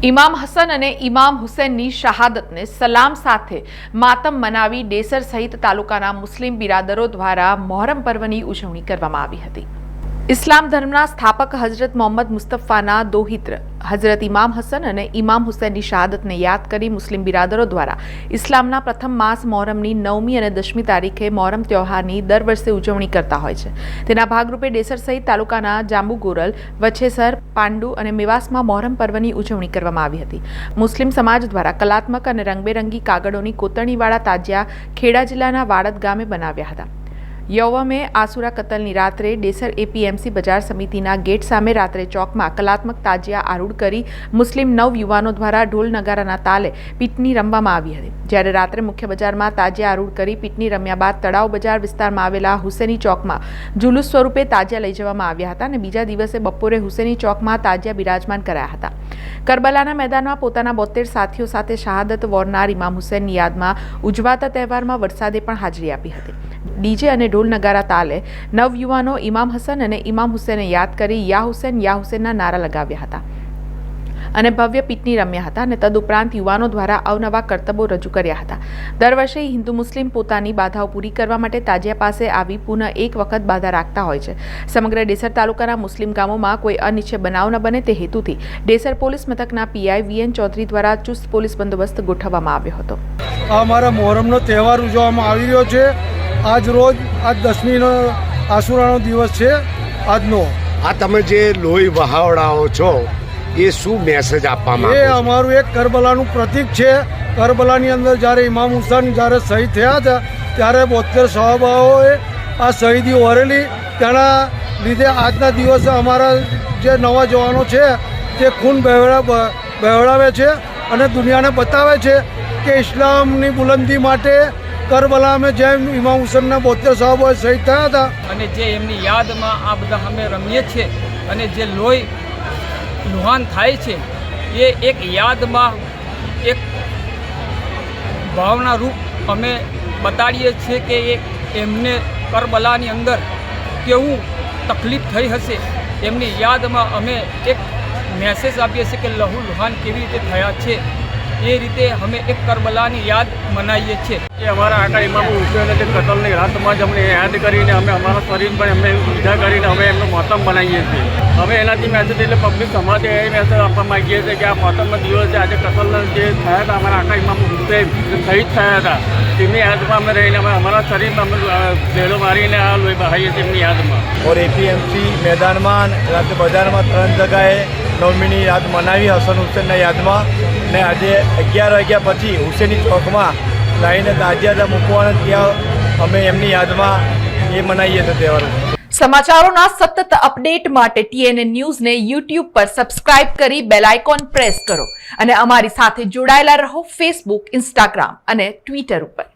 ઇમામ હસન અને ઇમામ હુસૈનની શહાદતને સલામ સાથે માતમ મનાવી ડેસર સહિત તાલુકાના મુસ્લિમ બિરાદરો દ્વારા મોહરમ પર્વની ઉજવણી કરવામાં આવી હતી। ઇસ્લામ ધર્મના સ્થાપક હજરત મોહમ્મદ મુસ્તફાના દોહિત્ર હજરત ઇમામ હસન અને ઇમામ હુસૈનની શહાદતને યાદ કરી મુસ્લિમ બિરાદરો દ્વારા ઇસ્લામના પ્રથમ માસ મોહરમની 9મી અને 10મી તારીખે મોહરમ તહેવારની દર વર્ષે ઉજવણી કરતા હોય છે। તેના ભાગરૂપે ડેસર સહિત તાલુકાના જાંબુગોરલ, વછેસર, પાંડુ અને મેવાસમાં મોહરમ પર્વની ઉજવણી કરવામાં આવી હતી। મુસ્લિમ સમાજ દ્વારા કલાત્મક અને રંગબેરંગી કાગળોની કોતરણીવાળા તાજિયા ખેડા જિલ્લાના વાડદ ગામે બનાવ્યા હતા। યૌવમે આસુરા કતલની રાત્રે ડેસર એપીએમસી બજાર સમિતિના ગેટ સામે રાત્રે ચોકમાં કલાત્મક તાજિયા આરૂઢ કરી મુસ્લિમ નવયુવાનો દ્વારા ઢોલ નગારાના તાલે પીટની રમવામાં આવી હતી। જ્યારે રાત્રે મુખ્ય બજારમાં તાજિયા આરૂઢ કરી પીટની રમ્યા બાદ તળાવ બજાર વિસ્તારમાં આવેલા હુસેની ચોકમાં જુલુસ સ્વરૂપે તાજિયા લઈ જવામાં આવ્યા હતા અને બીજા દિવસે બપોરે હુસેની ચોકમાં તાજિયા બિરાજમાન કરાયા હતા। કરબલાના મેદાનમાં પોતાના 72 સાથીઓ સાથે શહાદત વોરનાર ઇમામ હુસૈનની યાદમાં ઉજવાતા તહેવારમાં વરસાદે પણ હાજરી આપી હતી। ડીજે અને ઢોલ નગારા તાલે નવયુવાનો ઇમામ હસન અને ઇમામ હુસૈનને યાદ કરી યા હુસૈનના નારા લગાવ્યા હતા અને ભવ્ય પીટની રમ્યા હતા અને તદુપરાંત યુવાનો દ્વારા અવનવા કરતબો રજૂ કર્યા હતા। દર વર્ષે હિન્દુ મુસ્લિમ પોતાની બાધાઓ પૂરી કરવા માટે તાજિયા પાસે આવી પુનઃ એક વખત બાધા રાખતા હોય છે। સમગ્ર ડેસર તાલુકાના મુસ્લિમ ગામોમાં કોઈ અનિચ્છનીય બનાવ ન બને તે હેતુથી ડેસર પોલીસ મથકના પીઆઈ વીએન ચૌધરી દ્વારા ચુસ્ત પોલીસ બંદોબસ્ત ગોઠવવામાં આવ્યો હતો। અમારા મોહરમનો તહેવાર ઉજવવામાં આવી રહ્યો છે। આજ 10મીનો આસુરાનો દિવસ છે। આજનો આ તમે જે લોહી વહાવડાવો છો એ શું મેસેજ આપવામાં એ અમારું એક કરબલાનું પ્રતીક છે। કરબલાની અંદર જ્યારે ઇમામ હુસૈન જ્યારે શહીદ થયા હતા ત્યારે 72 સહાબાઓએ આ શહીદી વરેલી। તેના લીધે આજના દિવસે અમારા જે નવા જવાનો છે તે ખૂન બહેવડાવે છે અને દુનિયાને બતાવે છે કે ઇસ્લામની બુલંદી માટે કરબલામાં જેમ ઇમામ હુસૈનના 72 સહાબાઓ શહીદ થયા હતા અને જે એમની યાદમાં આ બધા અમે રમીએ છીએ અને જે લોહી લુહાન થાય છે એ એક યાદમાં એક ભાવના રૂપ અમે બતાડીએ છીએ કે એમને કરબલાની અંદર કેવું તકલીફ થઈ હશે એમની યાદમાં અમે એક મેસેજ આપીએ છીએ કે લહુ લુહાન કેવી રીતે થયા છે એ રીતે અમે એક કરબલાની યાદ મનાવીએ છીએ। એ અમારા આકા ઇમામ હુસૈનને જે કતલની રાતમાં જ અમને યાદ કરીને અમે અમારા શરીર પર એમને પૂજા કરીને અમે એમનો મોહતમ બનાવીએ છીએ। અમે એનાથી મેસેજ એટલે પબ્લિક સમાજે એ મેસેજ આપવા માગીએ છીએ કે આ મોહતમનો દિવસ આજે કતલ જે થયા હતા અમારા આકા ઇમામ હુસૈન શહીદ થયા હતા તેમની યાદમાં અમે રહીને અમે અમારા શરીરમાં અમે ભેળો મારીને આ લોહી બહાઈએ છીએ એમની યાદમાં। और एपीएमसी मैदान में रात बजार में 3 जगह 9મીની યાદ મનાવી હસન હુસૈનના યાદમાં ને આજે 11 વાગ્યા પછી હુસેની ચોકમાં લાઈને તાજિયા મૂકવાના ત્યાં અમે એમની યાદમાં એ મનાવીએ છીએ તહેવારો। સમાચારોના સતત અપડેટ માટે TNN ન્યૂઝને YouTube પર સબસ્ક્રાઇબ કરી બેલ આઇકોન પ્રેસ કરો અને અમારી સાથે જોડાયેલા રહો Facebook, Instagram અને Twitter ઉપર।